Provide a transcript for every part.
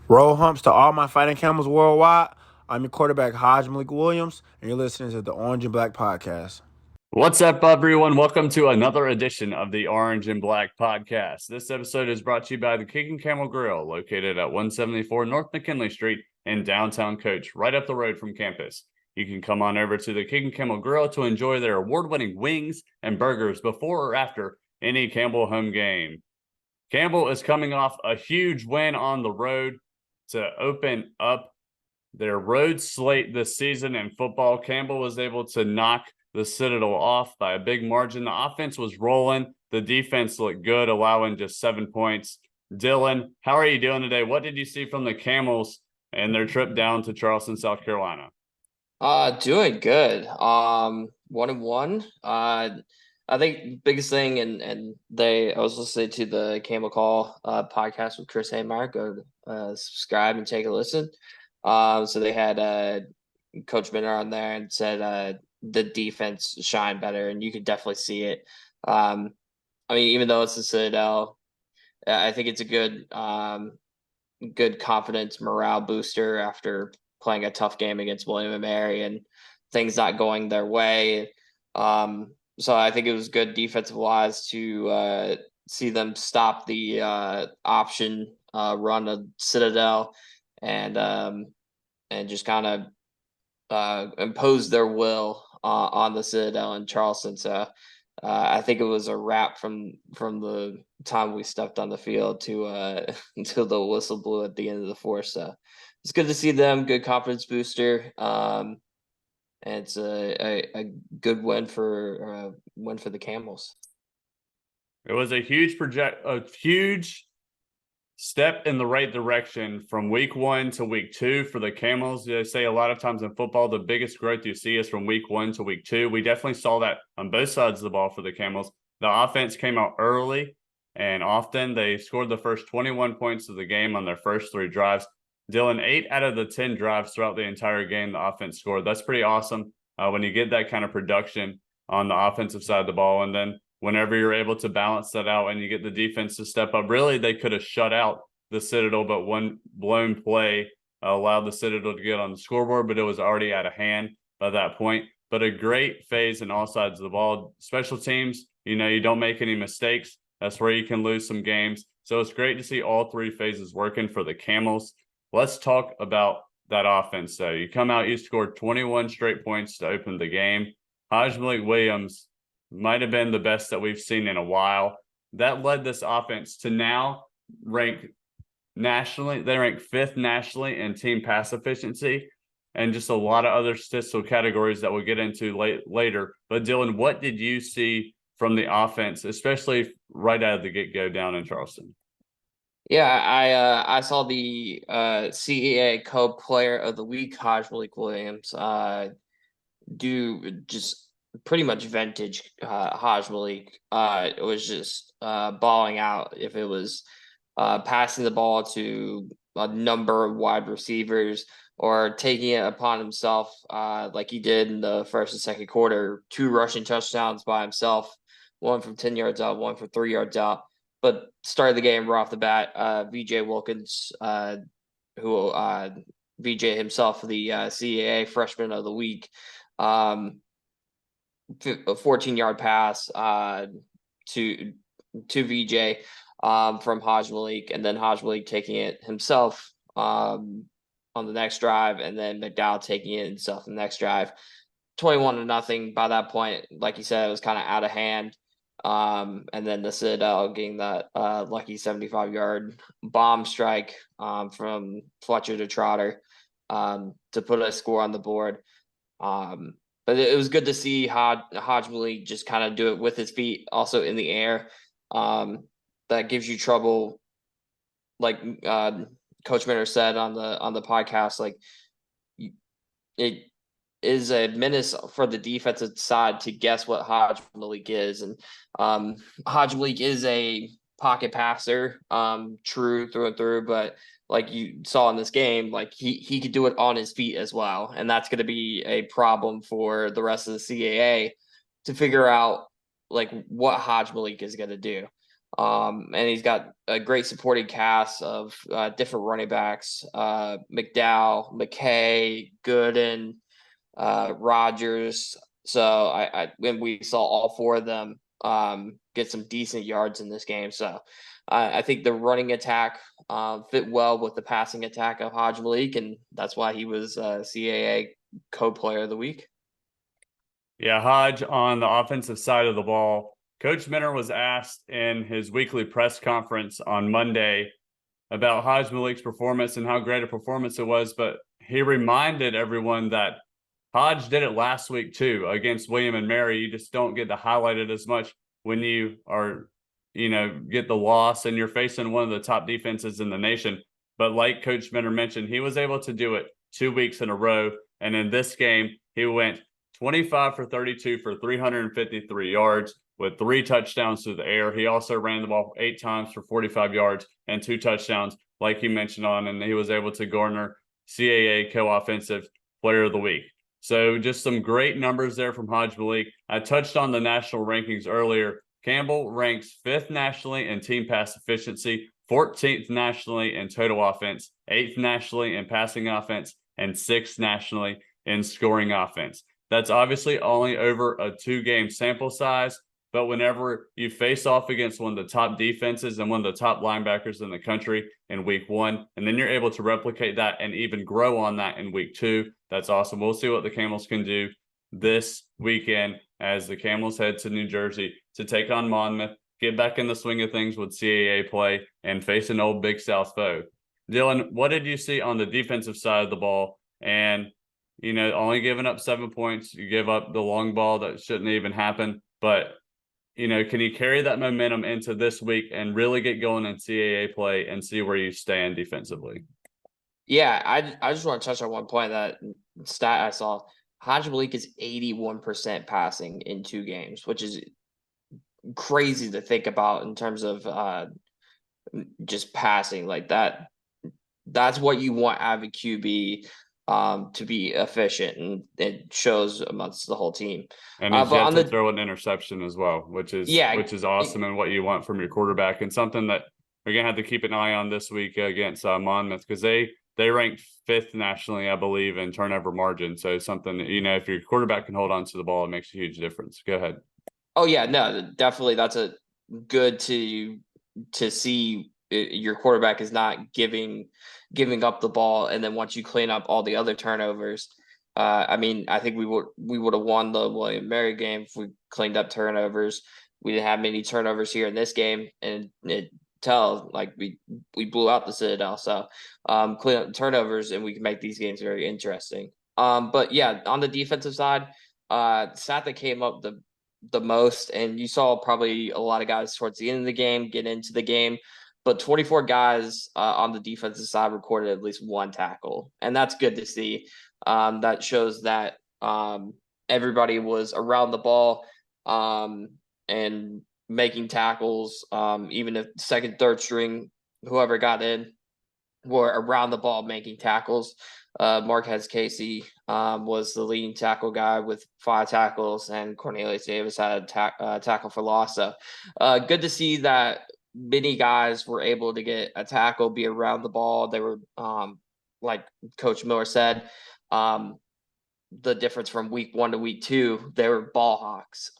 Roll humps to all my fighting camels worldwide. I'm your quarterback, Malik Williams, and you're listening to the Orange and Black Podcast. What's up, everyone? Welcome to another edition of the Orange and Black Podcast. This episode is brought to you by the Kicking Camel Grill, located at 174 North McKinley Street in downtown Coach, right up the road from campus. You can come on over to the Kicking Camel Grill to enjoy their award-winning wings and burgers before or after any Campbell home game. Campbell is coming off a huge win on the road to open up their road slate this season in football. Campbell was able to knock the Citadel off by a big margin. The offense was rolling. The defense looked good, allowing just 7 points. Dylan, how are you doing today? What did you see from the Camels and their trip down to Charleston, South Carolina? Doing good. 1-1. I think biggest thing and I was listening to the Campbell Call podcast with Chris Haymeyer. Go subscribe and take a listen. So they had Coach Minner on there and said the defense shine better, and you could definitely see it. I mean, even though it's the Citadel, I think it's a good confidence morale booster after playing a tough game against William and Mary and things not going their way. So I think it was good defensive wise to see them stop the option run of Citadel and just kind of impose their will on the Citadel in Charleston. So I think it was a wrap from the time we stepped on the field to until the whistle blew at the end of the fourth. So it's good to see them. Good confidence booster. And it's a good win for the Camels. It was a huge step in the right direction from week 1 to week 2 for the Camels. They say a lot of times in football, the biggest growth you see is from week 1 to week 2. We definitely saw that on both sides of the ball for the Camels. The offense came out early and often. They scored the first 21 points of the game on their first 3 drives. Dylan, 8 out of the 10 drives throughout the entire game, the offense scored. That's pretty awesome when you get that kind of production on the offensive side of the ball. And then whenever you're able to balance that out and you get the defense to step up, really they could have shut out the Citadel, but one blown play allowed the Citadel to get on the scoreboard, but it was already out of hand by that point. But a great phase in all sides of the ball. Special teams, you don't make any mistakes. That's where you can lose some games. So it's great to see all 3 phases working for the Camels. Let's talk about that offense, though. You come out, you scored 21 straight points to open the game. Malik Williams might have been the best that we've seen in a while. That led this offense to now rank nationally. They rank 5th nationally in team pass efficiency and just a lot of other statistical categories that we'll get into later. But Dylan, what did you see from the offense, especially right out of the get-go down in Charleston? Yeah, I saw the CEA Co-Player of the Week, Malik Williams, do just pretty much vintage Malik. It was just balling out. If it was passing the ball to a number of wide receivers or taking it upon himself, like he did in the first and second quarter, 2 rushing touchdowns by himself, one from 10 yards out, one from 3 yards out. But started the game right off the bat. VJ Wilkins, who VJ himself, the CAA Freshman of the Week, a 14-yard pass to VJ from Malik, and then Malik taking it himself on the next drive, and then McDowell taking it himself the next drive. 21-0 by that point. Like you said, it was kind of out of hand. And then the Citadel getting that lucky 75-yard bomb strike from Fletcher to Trotter to put a score on the board. But it was good to see Malik just kind of do it with his feet, also in the air. That gives you trouble, like Coach Minner said on the podcast. Like it is a menace for the defensive side to guess what Malik is, and Malik is a pocket passer, true through and through. But like you saw in this game, like he could do it on his feet as well, and that's going to be a problem for the rest of the CAA to figure out like what Malik is going to do. And he's got a great supporting cast of different running backs: McDowell, McKay, Gooden, Rogers. So when we saw all four of them get some decent yards in this game, so I think the running attack fit well with the passing attack of Hajj Malik, and that's why he was CAA co-player of the week. Yeah, Hodge on the offensive side of the ball. Coach Minter was asked in his weekly press conference on Monday about Hajj Malik's performance and how great a performance it was, but he reminded everyone that Hodge did it last week too against William and Mary. You just don't get to highlight it as much when you are, get the loss and you're facing one of the top defenses in the nation. But like Coach Minter mentioned, he was able to do it 2 weeks in a row. And in this game, he went 25 for 32 for 353 yards with 3 touchdowns through the air. He also ran the ball 8 times for 45 yards and 2 touchdowns, like you mentioned on, and he was able to garner CAA co-offensive player of the week. So just some great numbers there from Hajj Malik. I touched on the national rankings earlier. Campbell ranks 5th nationally in team pass efficiency, 14th nationally in total offense, 8th nationally in passing offense, and 6th nationally in scoring offense. That's obviously only over a 2-game sample size, but whenever you face off against one of the top defenses and one of the top linebackers in the country in week 1, and then you're able to replicate that and even grow on that in week 2, that's awesome. We'll see what the Camels can do this weekend as the Camels head to New Jersey to take on Monmouth, get back in the swing of things with CAA play, and face an old Big South foe. Dylan, what did you see on the defensive side of the ball? And, only giving up 7 points, you give up the long ball that shouldn't even happen. But, can you carry that momentum into this week and really get going in CAA play and see where you stand defensively? Yeah, I just want to touch on one point, that stat I saw. Hajj Malik is 81% passing in 2 games, which is crazy to think about in terms of just passing like that. That's what you want out of a QB, to be efficient, and it shows amongst the whole team. And he's But yet on to the throw an interception as well, which is awesome and what you want from your quarterback, and something that we're gonna have to keep an eye on this week against Monmouth, because they ranked 5th nationally, I believe, in turnover margin. So something that, if your quarterback can hold on to the ball, it makes a huge difference. Go ahead. Oh yeah, no, definitely. That's a good to see your quarterback is not giving up the ball, and then once you clean up all the other turnovers, I mean, I think we would have won the William Mary game if we cleaned up turnovers. We didn't have many turnovers here in this game, and it tells like we blew out the Citadel. So clean up the turnovers, and we can make these games very interesting. But yeah, on the defensive side, stat that came up the most, and you saw probably a lot of guys towards the end of the game get into the game, but 24 guys on the defensive side recorded at least 1 tackle, and that's good to see. That shows that everybody was around the ball and making tackles, even if second, third string, whoever got in, were around the ball making tackles. Marquez Casey was the leading tackle guy with 5 tackles, and Cornelius Davis had a tackle for loss. So good to see that many guys were able to get a tackle, be around the ball. They were, like Coach Miller said, the difference from week 1 to week 2, they were ball hawks.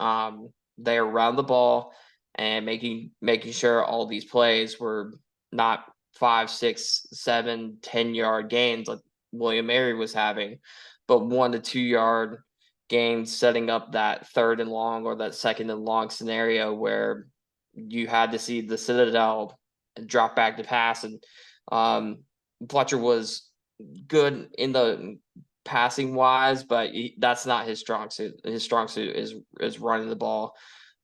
They're around the ball and making sure all these plays were not 5, 6, 7, 10-yard gains like William Mary was having, but 1 to 2 yard gains, setting up that 3rd and long or that 2nd and long scenario where you had to see the Citadel drop back to pass. And Fletcher was good in the passing wise, but that's not his strong suit. His strong suit is running the ball.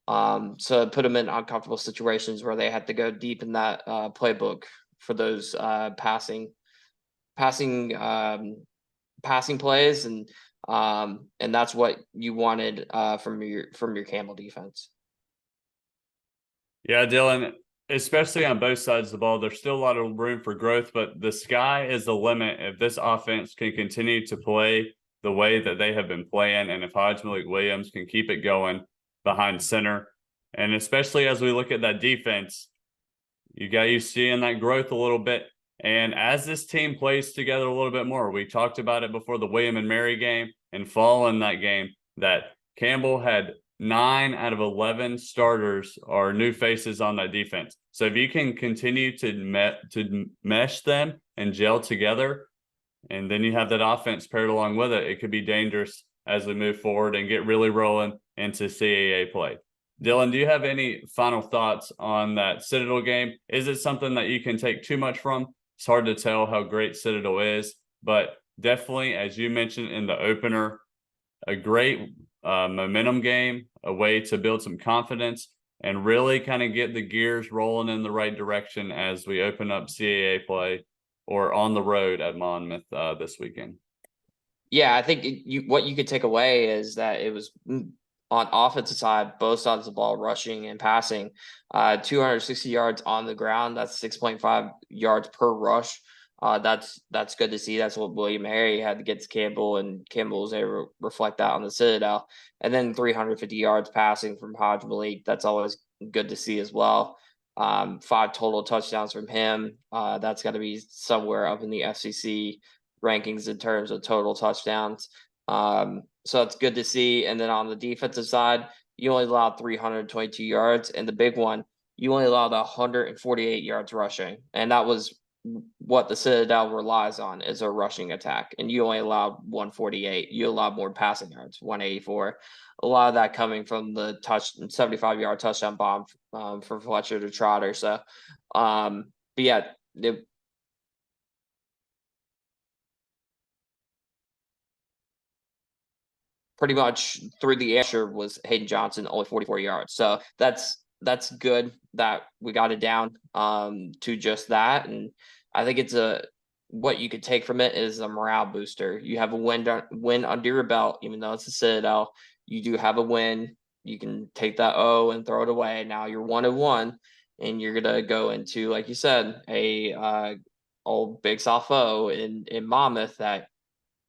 So it put him in uncomfortable situations where they had to go deep in that playbook for those passing plays, and that's what you wanted from your Campbell defense. Yeah, Dylan, especially on both sides of the ball, there's still a lot of room for growth, but the sky is the limit if this offense can continue to play the way that they have been playing, and if Hodge Malik Williams can keep it going behind center. And especially as we look at that defense, you seeing that growth a little bit. And as this team plays together a little bit more, we talked about it before the William and Mary game and fall in that game, that Campbell had 9 out of 11 starters are new faces on that defense. So if you can continue to mesh them and gel together, and then you have that offense paired along with it, it could be dangerous as we move forward and get really rolling into CAA play. Dylan, do you have any final thoughts on that Citadel game? Is it something that you can take too much from? It's hard to tell how great Citadel is, but definitely, as you mentioned in the opener, a great momentum game, a way to build some confidence and really kind of get the gears rolling in the right direction as we open up CAA play or on the road at Monmouth this weekend. Yeah, I think what you could take away is that it was on offensive side, both sides of the ball, rushing and passing, 260 yards on the ground. That's 6.5 yards per rush. That's good to see. That's what William Mary had to get to Campbell, and Campbell was able to reflect that on the Citadel. And then 350 yards passing from Hodge Malik. That's always good to see as well. 5 total touchdowns from him. That's got to be somewhere up in the FCC rankings in terms of total touchdowns. So it's good to see. And then on the defensive side, you only allowed 322 yards. And the big one, you only allowed 148 yards rushing. And that was what the Citadel relies on, is a rushing attack. And you only allowed 148. You allowed more passing yards, 184. A lot of that coming from the 75-yard touchdown bomb from Fletcher to Trotter. So, but yeah, pretty much through the air was Hayden Johnson, only 44 yards. So that's good that we got it down to just that. And I think it's what you could take from it is a morale booster. You have a win under your belt, even though it's a Citadel. You do have a win. You can take that O and throw it away. Now you're 1-1, and you're gonna go into, like you said, a old Big South foe in Monmouth that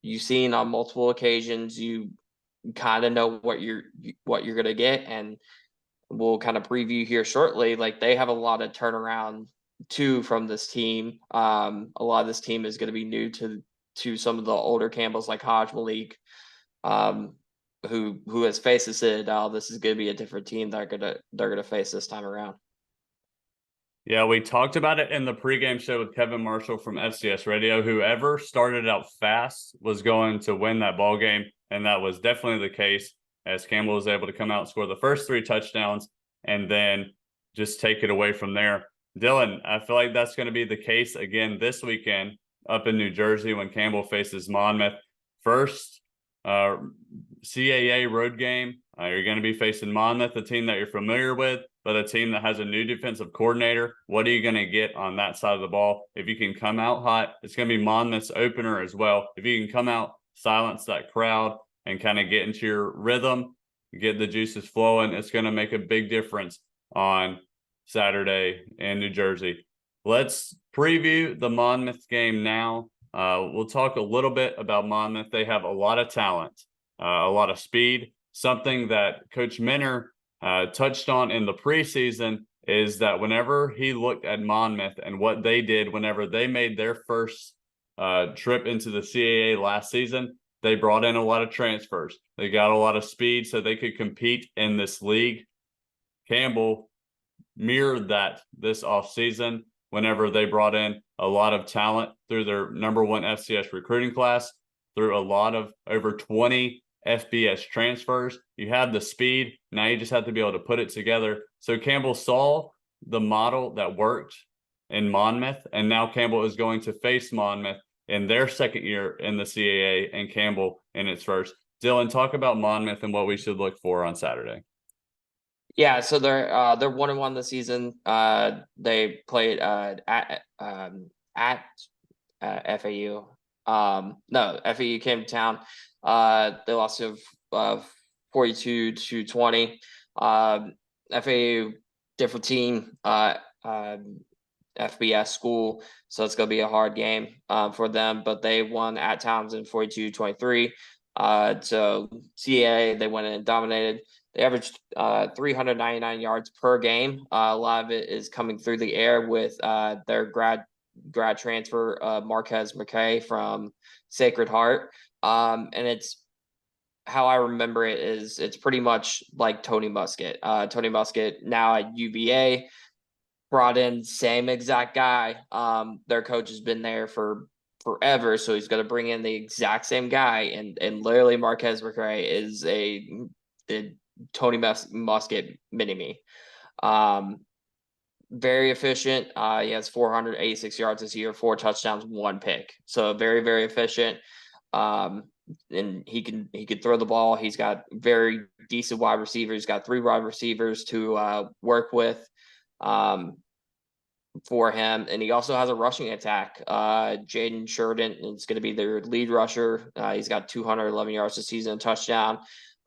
you've seen on multiple occasions. You kind of know what you're gonna get, and we'll kind of preview here shortly. Like, they have a lot of turnaround too from this team. A lot of this team is going to be new to some of the older Campbells, like Hodge Malik, who has faced the Citadel. This is going to be a different team they're gonna face this time around. Yeah, we talked about it in the pregame show with Kevin Marshall from FCS Radio. Whoever started out fast was going to win that ball game, and that was definitely the case, as Campbell was able to come out and score the first 3 touchdowns and then just take it away from there. Dylan, I feel like that's going to be the case again this weekend up in New Jersey when Campbell faces Monmouth. First CAA road game. You're going to be facing Monmouth, a team that you're familiar with, but a team that has a new defensive coordinator. What are you going to get on that side of the ball? If you can come out hot, it's going to be Monmouth's opener as well. If you can come out, silence that crowd, and kind of get into your rhythm, get the juices flowing, it's going to make a big difference on Saturday in New Jersey. Let's preview the Monmouth game now. We'll talk a little bit about Monmouth. They have a lot of talent, a lot of speed. Something that Coach Minner touched on in the preseason is that whenever he looked at Monmouth and what they did whenever they made their first trip into the CAA last season, they brought in a lot of transfers. They got a lot of speed so they could compete in this league. Campbell mirrored that this offseason whenever they brought in a lot of talent through their #1 FCS recruiting class, through a lot of over 20 FBS transfers. You have the speed. Now you just have to be able to put it together. So Campbell saw the model that worked in Monmouth, and now Campbell is going to face Monmouth in their second year in the CAA and Campbell in its first. Dylan, talk about Monmouth and what we should look for on Saturday. Yeah, so they're 1-1 this season. They played at FAU. No, FAU came to town. They lost to 42-20. FAU, different team, FBS school, so it's gonna be a hard game for them. But they won at Townsend 42-23. So CAA, they went in and dominated. They averaged 399 yards per game. A lot of it is coming through the air with their grad transfer, Marquez McKay from Sacred Heart. And it's how I remember it is it's pretty much like Tony Muskett. Tony Muskett now at UVA brought in same exact guy. Their coach has been there for forever, so he's going to bring in the exact same guy. And literally Marquez McRae is the Tony Muskett mini me. Very efficient. He has 486 yards this year, 4 touchdowns, 1 pick. So very, very efficient. And he can throw the ball. He's got very decent wide receivers. He's got 3 wide receivers to work with for him. And he also has a rushing attack. Jaden Sheridan is going to be their lead rusher. He's got 211 yards this season, touchdown.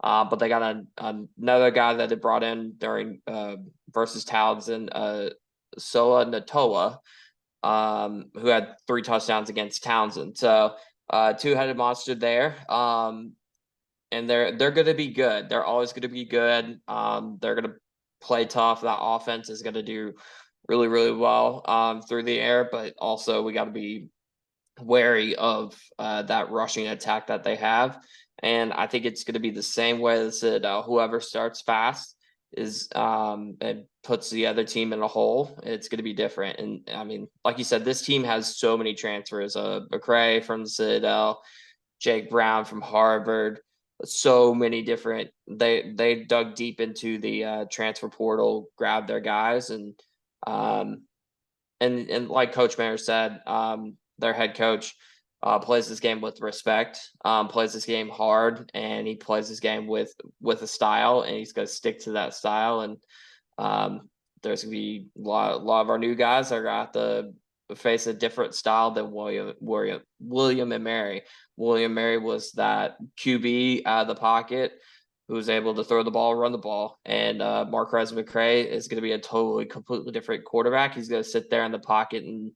But they got another guy that they brought in during versus Townsend, Soa Natoa, who had 3 touchdowns against Townsend. So 2-headed monster there. And they're going to be good. They're always going to be good. They're going to play tough. That offense is going to do really, really well through the air, but also we got to be wary of that rushing attack that they have. And I think it's going to be the same way as whoever starts fast is and puts the other team in a hole. It's going to be different. And I mean, like you said, this team has so many transfers. McCray from the Citadel, Jake Brown from Harvard, so many different. They dug deep into the transfer portal, grabbed their guys, and like Coach Mayer said, their head coach plays this game with respect, plays this game hard, and he plays this game with a style, and he's going to stick to that style. And there's going to be a lot of our new guys that are going to have to face a different style than William and Mary. William Mary was that QB out of the pocket who was able to throw the ball, run the ball. And Marquez McCray is going to be a completely different quarterback. He's going to sit there in the pocket and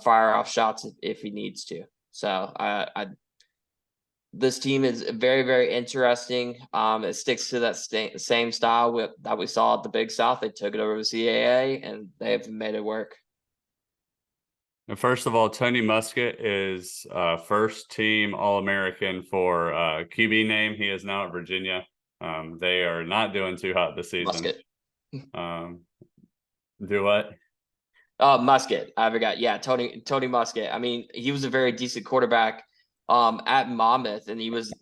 fire off shots if he needs to. So this team is very, very interesting. It sticks to that same style that we saw at the Big South. They took it over to CAA, and they have made it work. And first of all, Tony Muskett is first team All-American for QB name. He is now at Virginia. They are not doing too hot this season. Muskett. Do what? Muskett. I forgot. Yeah, Tony Muskett. I mean, he was a very decent quarterback at Monmouth, and he was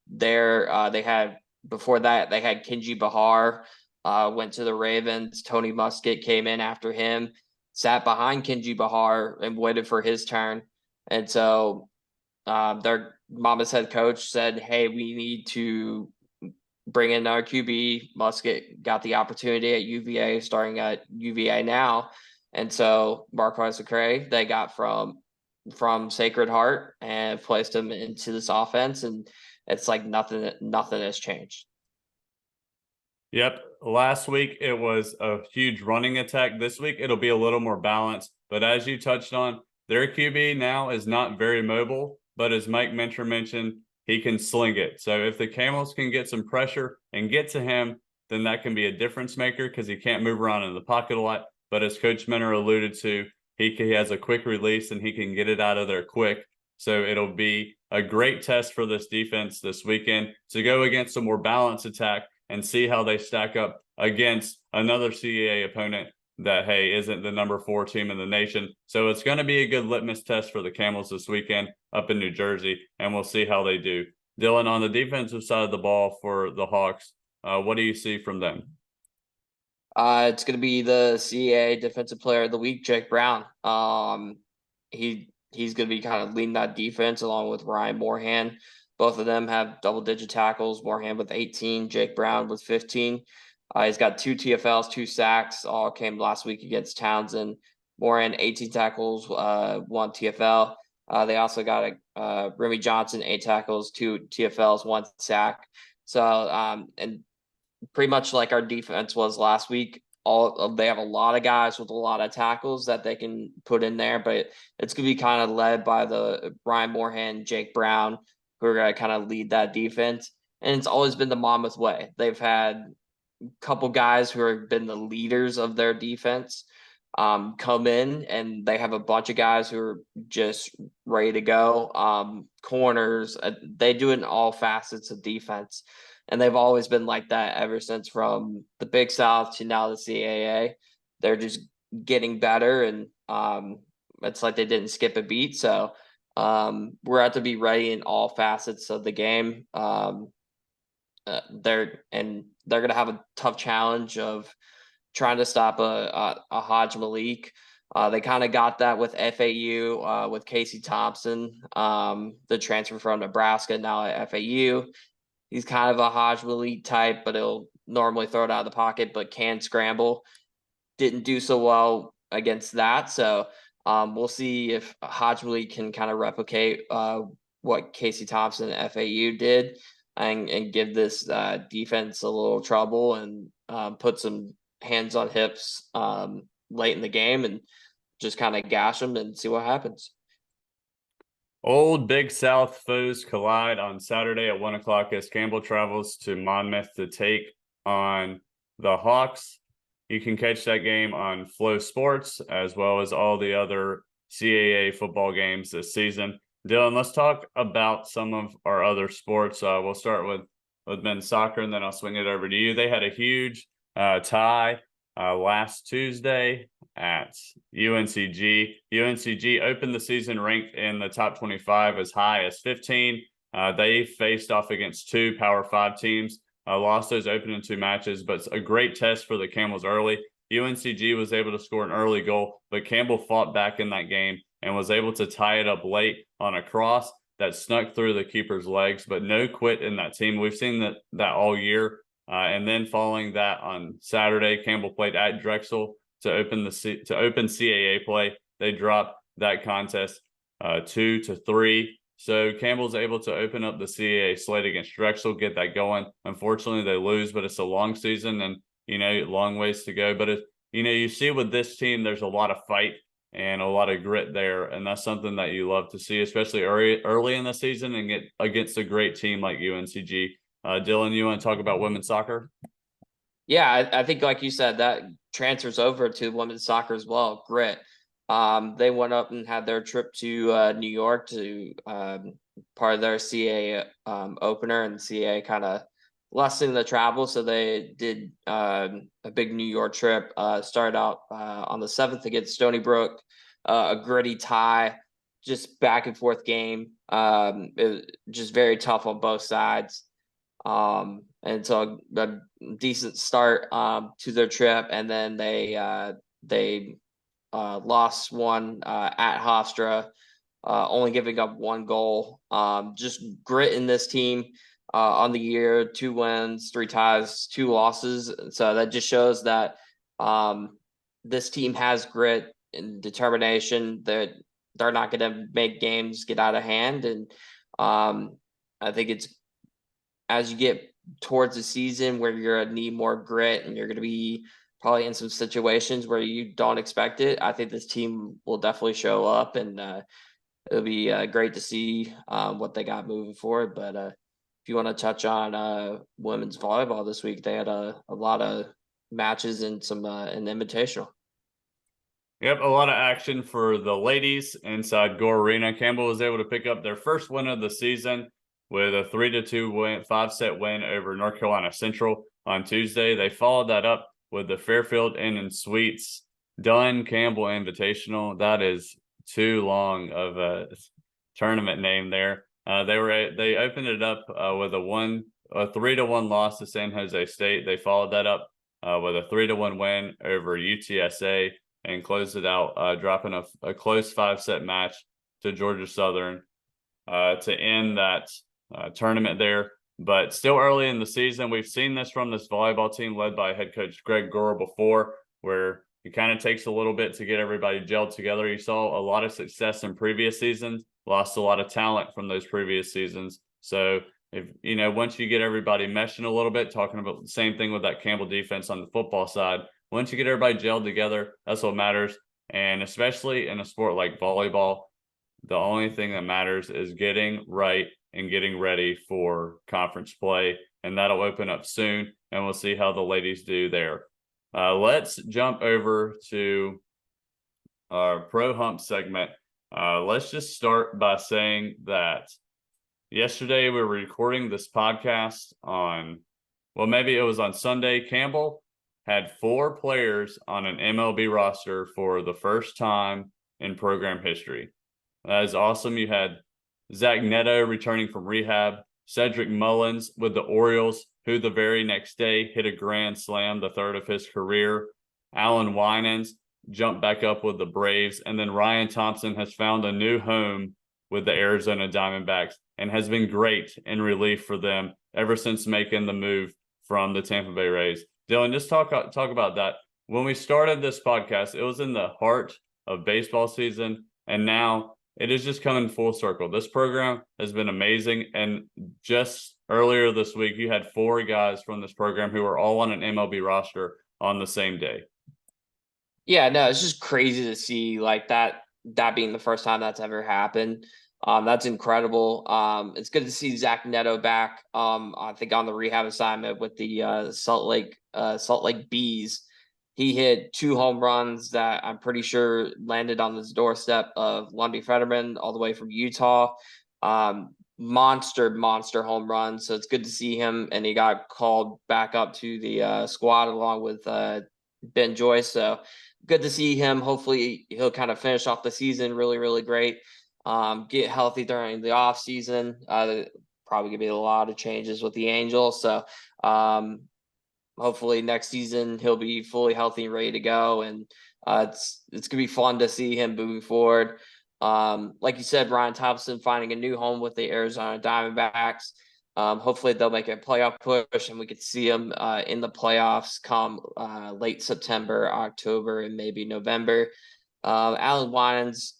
there. They had before that they had Kenji Bahar went to the Ravens. Tony Muskett came in after him, sat behind Kenji Bahar and waited for his turn. And so their Monmouth's head coach said, "Hey, we need to bring in our QB." Muskett got the opportunity at UVA, starting at UVA now. And so Marquez McCray, they got from Sacred Heart and placed him into this offense, and it's like nothing has changed. Yep. Last week it was a huge running attack. This week it'll be a little more balanced. But as you touched on, their QB now is not very mobile, but as Mike Minter mentioned, he can sling it. So if the Camels can get some pressure and get to him, then that can be a difference maker because he can't move around in the pocket a lot. But as Coach Minter alluded to, he has a quick release and he can get it out of there quick. So it'll be a great test for this defense this weekend to go against a more balanced attack and see how they stack up against another CAA opponent that, hey, isn't the number 4 team in the nation. So it's going to be a good litmus test for the Camels this weekend up in New Jersey, and we'll see how they do. Dylan, on the defensive side of the ball for the Hawks, what do you see from them? It's going to be the CAA Defensive Player of the Week, Jake Brown. He's going to be kind of leading that defense along with Ryan Moorhan. Both of them have double-digit tackles. Moorhan with 18, Jake Brown with 15. He's got 2 TFLs, 2 sacks. All came last week against Townsend. Moorhan 18 tackles, 1 TFL. They also got Remy Johnson 8 tackles, 2 TFLs, 1 sack. So and pretty much like our defense was last week. They have a lot of guys with a lot of tackles that they can put in there, but it's going to be kind of led by the Ryan Moorhan, Jake Brown, who are going to kind of lead that defense. and it's always been the Monmouth way. They've had a couple guys who have been the leaders of their defense come in, and they have a bunch of guys who are just ready to go. Corners, they do it in all facets of defense, and they've always been like that ever since, from the Big South to now the CAA. They're just getting better, and it's like they didn't skip a beat. So we're out to be ready in all facets of the game. They're going to have a tough challenge of trying to stop a Hodge Malik. They kind of got that with FAU with Casey Thompson, the transfer from Nebraska, now at FAU. He's kind of a Hodge Malik type, but he'll normally throw it out of the pocket, but can scramble. Didn't do so well against that. So we'll see if Hodge Malik can kind of replicate what Casey Thompson at FAU did, and give this defense a little trouble, and put some hands on hips late in the game, and just kind of gash them and see what happens. Old Big South foes collide on Saturday at 1 o'clock as Campbell travels to Monmouth to take on the Hawks. You can catch that game on Flow Sports, as well as all the other CAA football games this season. Dylan, let's talk about some of our other sports. We'll start with men's soccer, and then I'll swing it over to you. They had a huge tie last Tuesday at UNCG. UNCG opened the season ranked in the top 25 as high as 15. They faced off against 2 Power 5 teams, lost those opening 2 matches, but it's a great test for the Camels early. UNCG was able to score an early goal, but Campbell fought back in that game and was able to tie it up late on a cross that snuck through the keeper's legs, but no quit in that team. We've seen that all year. And then following that on Saturday, Campbell played at Drexel to open CAA play. They dropped that contest 2-3. So Campbell's able to open up the CAA slate against Drexel, get that going. Unfortunately, they lose, but it's a long season and, long ways to go. But, you see with this team, there's a lot of fight and a lot of grit there. And that's something that you love to see, especially early in the season and get against a great team like UNCG. Dylan, you want to talk about women's soccer? Yeah, I think, like you said, that transfers over to women's soccer as well. Grit. They went up and had their trip to New York to part of their CA opener, and CA kind of lessening the travel. So they did a big New York trip. Started out on the 7th against Stony Brook, a gritty tie, just back and forth game. It was just very tough on both sides. And so a decent start to their trip, and then they lost one at Hofstra, only giving up 1 goal. Just grit in this team on the year: 2 wins, 3 ties, 2 losses. So that just shows that this team has grit and determination, that they're not going to make games get out of hand. And I think it's, as you get towards the season where you're going to need more grit and you're going to be probably in some situations where you don't expect it, I think this team will definitely show up, and it'll be great to see what they got moving forward. But if you want to touch on women's volleyball this week, they had a lot of matches and some an invitational. Yep, a lot of action for the ladies inside Gore Arena. Campbell was able to pick up their first win of the season with a 3-2 win, 5-set win over North Carolina Central on Tuesday. They followed that up with the Fairfield Inn and Suites Dunn Campbell Invitational. That is too long of a tournament name there. They opened it up with a 3-1 loss to San Jose State. They followed that up with a 3-1 win over UTSA and closed it out, dropping a close 5-set match to Georgia Southern to end that tournament there. But still early in the season, we've seen this from this volleyball team led by head coach Greg Gore before, where it kind of takes a little bit to get everybody gelled together. You saw a lot of success in previous seasons, lost a lot of talent from those previous seasons. So if once you get everybody meshing a little bit, talking about the same thing with that Campbell defense on the football side, once you get everybody gelled together, that's what matters. And especially in a sport like volleyball, The only thing that matters is getting right and getting ready for conference play, and that'll open up soon, and we'll see how the ladies do there. Let's jump over to our Pro Hump segment. Let's just start by saying that yesterday we were recording this podcast on, well, maybe it was on Sunday. Campbell had 4 players on an MLB roster for the first time in program history. That is awesome. You had Zach Neto returning from rehab, Cedric Mullins with the Orioles, who the very next day hit a grand slam, the 3rd of his career. Alan Winans jumped back up with the Braves, and then Ryan Thompson has found a new home with the Arizona Diamondbacks and has been great in relief for them ever since making the move from the Tampa Bay Rays. Dylan, just talk about that. When we started this podcast, it was in the heart of baseball season, and now it is just coming full circle. This program has been amazing, and just earlier this week, you had 4 guys from this program who are all on an MLB roster on the same day. Yeah, no, it's just crazy to see like that being the first time that's ever happened. That's incredible. It's good to see Zach Neto back. I think on the rehab assignment with the Salt Lake Bees, he hit 2 home runs that I'm pretty sure landed on this doorstep of Lundy Fetterman all the way from Utah. Monster home run. So it's good to see him, and he got called back up to the squad along with Ben Joyce. So good to see him. Hopefully he'll kind of finish off the season really, really great. Get healthy during the off season. Probably gonna be a lot of changes with the Angels. So hopefully next season he'll be fully healthy and ready to go. And it's gonna be fun to see him moving forward. Like you said, Ryan Thompson finding a new home with the Arizona Diamondbacks. Hopefully they'll make a playoff push, and we could see them in the playoffs come late September, October, and maybe November. Alan Winans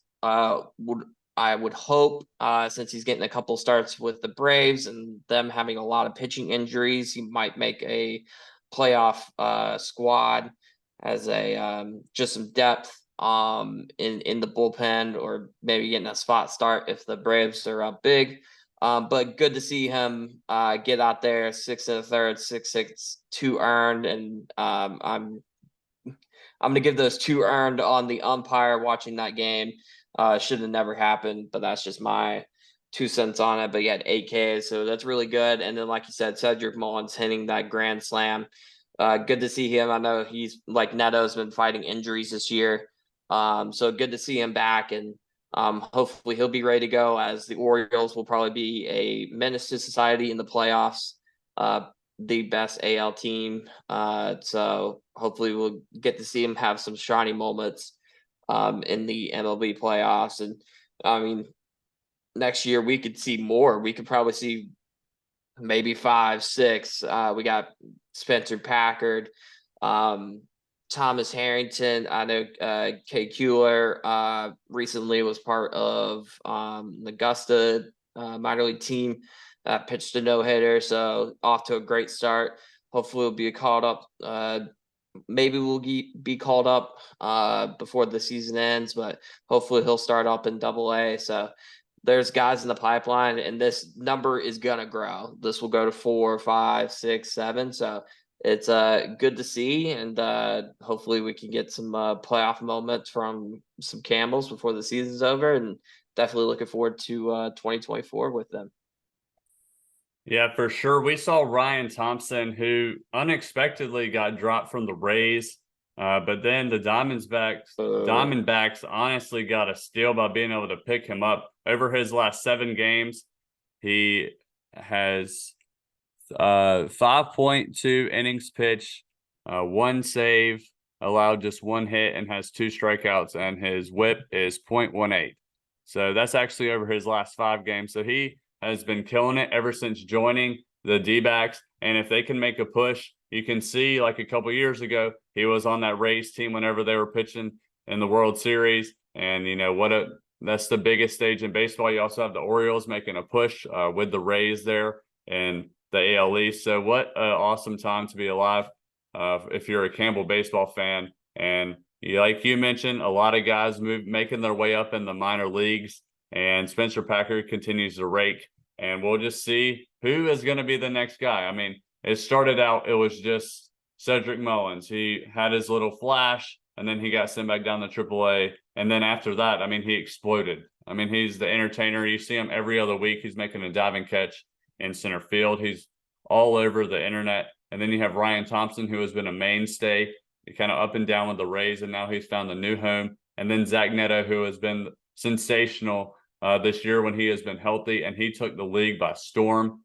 I would hope, since he's getting a couple starts with the Braves and them having a lot of pitching injuries, he might make a playoff squad as a just some depth in the bullpen, or maybe getting a spot start if the Braves are up big. But good to see him get out there, 6 1/3, 6-6, 2 earned, and I'm gonna give those 2 earned on the umpire watching that game. Should have never happened, but that's just my 2 cents on it. But he had 8 Ks, so that's really good. And then, like you said, Cedric Mullins hitting that grand slam. Good to see him. I know he's like Neto's been fighting injuries this year, so good to see him back, and hopefully he'll be ready to go, as the Orioles will probably be a menace to society in the playoffs. The best AL team. So hopefully we'll get to see him have some shiny moments in the MLB playoffs. And I mean, next year we could see more. We could probably see maybe 5, 6. We got Spencer Packard, Thomas Harrington. I know Kay Kuehler recently was part of the Augusta minor league team. Pitched a no-hitter, so off to a great start. Hopefully we'll be called up. Maybe we'll be called up before the season ends, but hopefully he'll start up in Double-A. So there's guys in the pipeline, and this number is gonna grow. This will go to 4, 5, 6, 7. So it's good to see, and hopefully we can get some playoff moments from some Campbells before the season's over, and definitely looking forward to 2024 with them. Yeah, for sure. We saw Ryan Thompson, who unexpectedly got dropped from the Rays, but then the Diamondbacks honestly got a steal by being able to pick him up. Over his last 7 games, he has 5.2 innings pitched, 1 save, allowed just 1 hit, and has 2 strikeouts, and his whip is .18. So that's actually over his last 5 games. So he has been killing it ever since joining the D-backs. And if they can make a push, you can see like a couple years ago, he was on that Rays team whenever they were pitching in the World Series. And, you know, that's the biggest stage in baseball. You also have the Orioles making a push with the Rays there and the AL East. So what an awesome time to be alive if you're a Campbell baseball fan. And like you mentioned, a lot of guys making their way up in the minor leagues. and Spencer Packer continues to rake. And we'll just see who is going to be the next guy. I mean, it started out, it was just Cedric Mullins. He had his little flash, and then he got sent back down to AAA. And then after that, I mean, he exploded. I mean, he's the entertainer. You see him every other week. He's making a diving catch in center field. He's all over the internet. And then you have Ryan Thompson, who has been a mainstay, kind of up and down with the Rays, and now he's found a new home. And then Zach Neto, who has been sensational this year when he has been healthy, and he took the league by storm.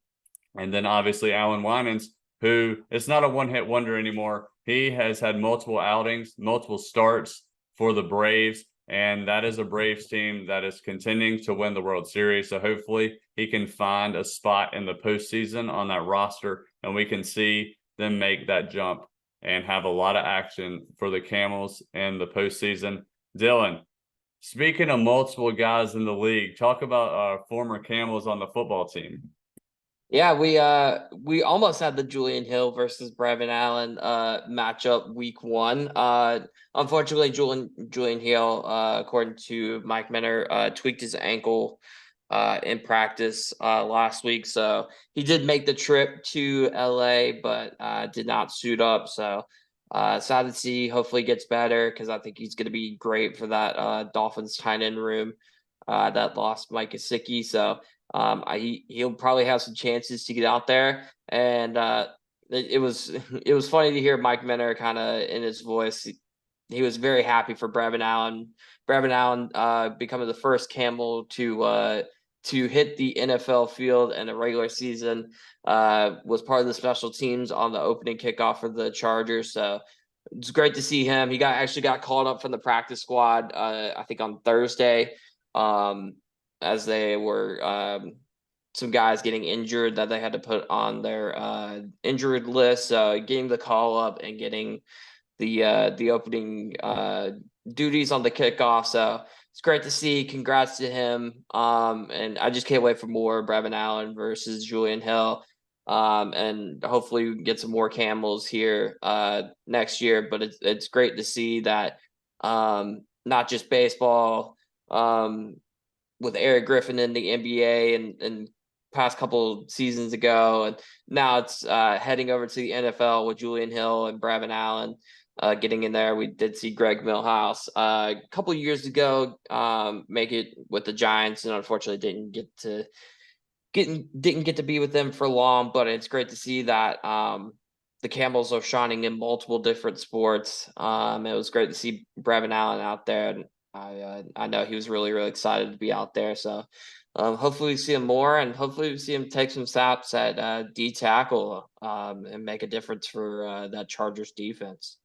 And then obviously Alan Winans, who it's not a one-hit wonder anymore. He has had multiple outings, multiple starts for the Braves, and that is a Braves team that is contending to win the World Series. So hopefully he can find a spot in the postseason on that roster, and we can see them make that jump and have a lot of action for the Camels in the postseason. Dylan, speaking of multiple guys in the league, talk about former Camels on the football team. Yeah, we almost had the Julian Hill versus Brevin Allen matchup week 1. Unfortunately, Julian Hill, according to Mike Minner, tweaked his ankle in practice last week. So he did make the trip to LA, but did not suit up. So sad to see. Hopefully he gets better, because I think he's going to be great for that Dolphins tight end room that lost Mike Gesicki. So he'll probably have some chances to get out there. And it was funny to hear Mike Minner kind of in his voice. He was very happy for Brevin Allen. Brevin Allen becoming the first Camel to hit the NFL field in a regular season, was part of the special teams on the opening kickoff for the Chargers. So it's great to see him. He actually got called up from the practice squad, I think on Thursday, as they were some guys getting injured that they had to put on their injured list. Getting the call up and getting the opening duties on the kickoff. So it's great to see. Congrats to him. And I just can't wait for more Brevin Allen versus Julian Hill. And hopefully we can get some more Camels here next year. But it's great to see that not just baseball, with Eric Griffin in the NBA and past couple seasons ago, and now it's heading over to the NFL with Julian Hill and Brevin Allen getting in there. We did see Greg Milhouse a couple years ago make it with the Giants, and unfortunately didn't get to be with them for long. But it's great to see that the Camels are shining in multiple different sports. It was great to see Brevin Allen out there, and I know he was really, really excited to be out there. So hopefully we see him more, and hopefully we see him take some snaps at D tackle and make a difference for that Chargers defense.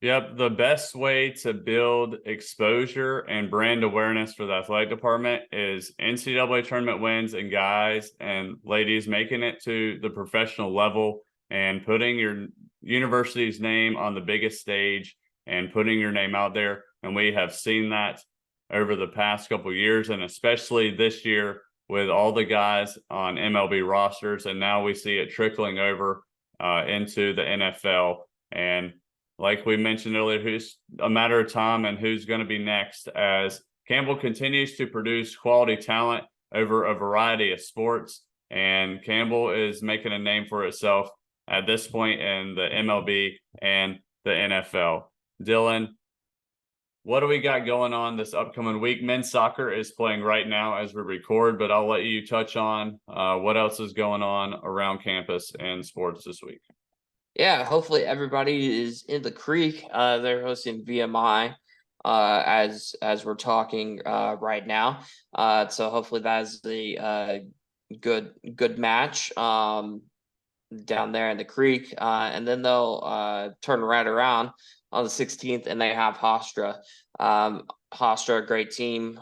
Yep, the best way to build exposure and brand awareness for the athletic department is NCAA tournament wins and guys and ladies making it to the professional level and putting your university's name on the biggest stage and putting your name out there. And we have seen that over the past couple of years, and especially this year with all the guys on MLB rosters. And now we see it trickling over into the NFL. And like we mentioned earlier, who's a matter of time and who's going to be next, as Campbell continues to produce quality talent over a variety of sports. And Campbell is making a name for itself at this point in the MLB and the NFL. Dylan, what do we got going on this upcoming week? Men's soccer is playing right now as we record, but I'll let you touch on what else is going on around campus and sports this week. Yeah, hopefully everybody is in the creek. They're hosting VMI as we're talking right now. So hopefully that's a good match down there in the creek. And then they'll turn right around on the 16th, and they have Hofstra. Hofstra, a great team,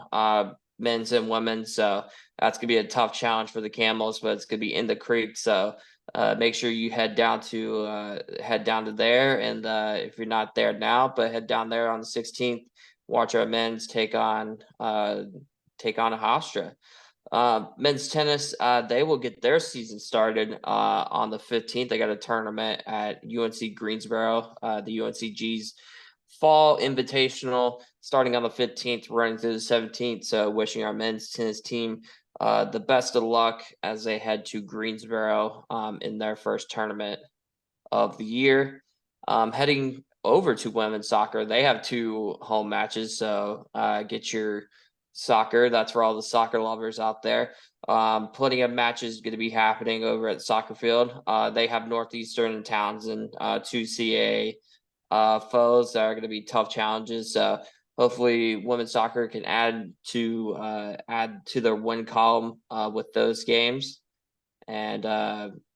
men's and women's. So that's gonna be a tough challenge for the Camels, but it's gonna be in the creek. So make sure you head down to there, and if you're not there now, but head down there on the 16th. Watch our men's take on a Hofstra. Men's tennis, they will get their season started on the 15th. They got a tournament at UNC Greensboro. The UNCGs Fall Invitational starting on the 15th, running through the 17th. So wishing our men's tennis team the best of luck as they head to Greensboro in their first tournament of the year. Heading over to women's soccer, they have 2 home matches. So get your soccer. That's for all the soccer lovers out there. Plenty of matches going to be happening over at the soccer field. They have Northeastern and Townsend, 2 CAA foes that are going to be tough challenges. So hopefully women's soccer can add to their win column with those games, and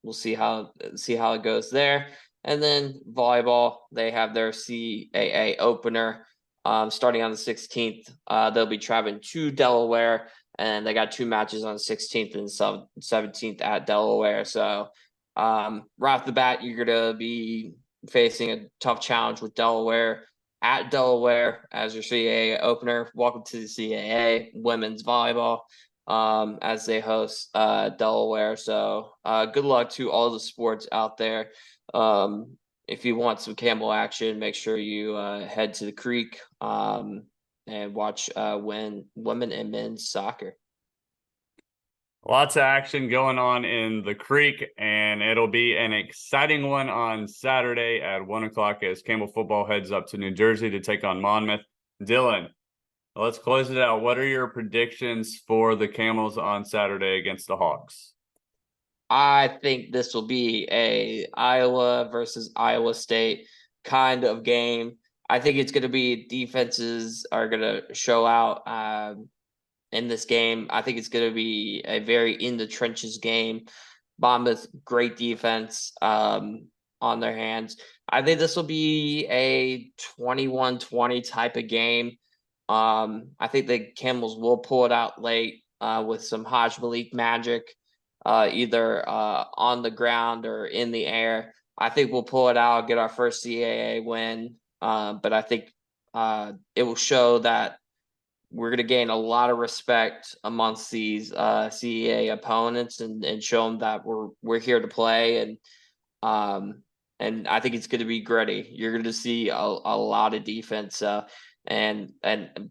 we'll see how it goes there. And then volleyball, they have their CAA opener starting on the 16th. They'll be traveling to Delaware, and they got 2 matches on the 16th and 17th at Delaware. So right off the bat, you're going to be facing a tough challenge with Delaware at Delaware as your CAA opener. Welcome to the CAA women's volleyball as they host Delaware. So good luck to all the sports out there. If you want some Campbell action, make sure you head to the Creek and watch women and men's soccer. Lots of action going on in the Creek, and it'll be an exciting one on Saturday at 1 o'clock as Campbell football heads up to New Jersey to take on Monmouth. Dylan, let's close it out. What are your predictions for the Camels on Saturday against the Hawks? I think this will be a Iowa versus Iowa State kind of game. I think it's going to be defenses are going to show out in this game. I think it's going to be a very in the trenches game. Monmouth, great defense on their hands. I think this will be a 21-20 type of game. I think the Camels will pull it out late with some Haj Malik magic, either on the ground or in the air. I think we'll pull it out, get our first CAA win. But I think it will show that we're going to gain a lot of respect amongst these CAA opponents and show them that we're here to play. And I think it's going to be gritty. You're going to see a lot of defense. And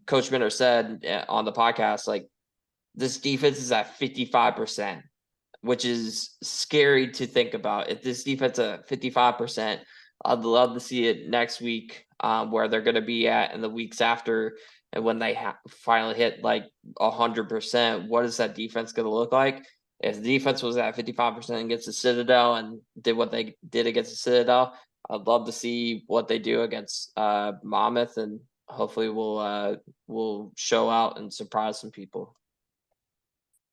Coach Minter said on the podcast, like, this defense is at 55%, which is scary to think about. If this defense at 55%, I'd love to see it next week where they're going to be at in the weeks after. And when they finally hit like 100%, what is that defense going to look like? If the defense was at 55% against the Citadel and did what they did against the Citadel, I'd love to see what they do against Monmouth, and hopefully we'll show out and surprise some people.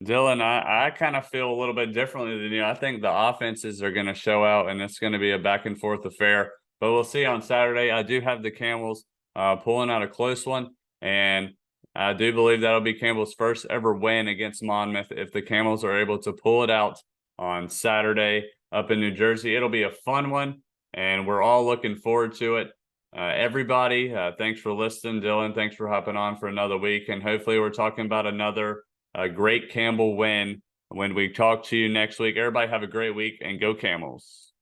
Dylan, I kind of feel a little bit differently than you. I think the offenses are going to show out, and it's going to be a back and forth affair. But we'll see on Saturday. I do have the Camels pulling out a close one, and I do believe that'll be Campbell's first ever win against Monmouth if the Camels are able to pull it out on Saturday up in New Jersey. It'll be a fun one, and we're all looking forward to it. Everybody, thanks for listening. Dylan, thanks for hopping on for another week, and hopefully we're talking about another great Campbell win when we talk to you next week. Everybody have a great week, and go Camels.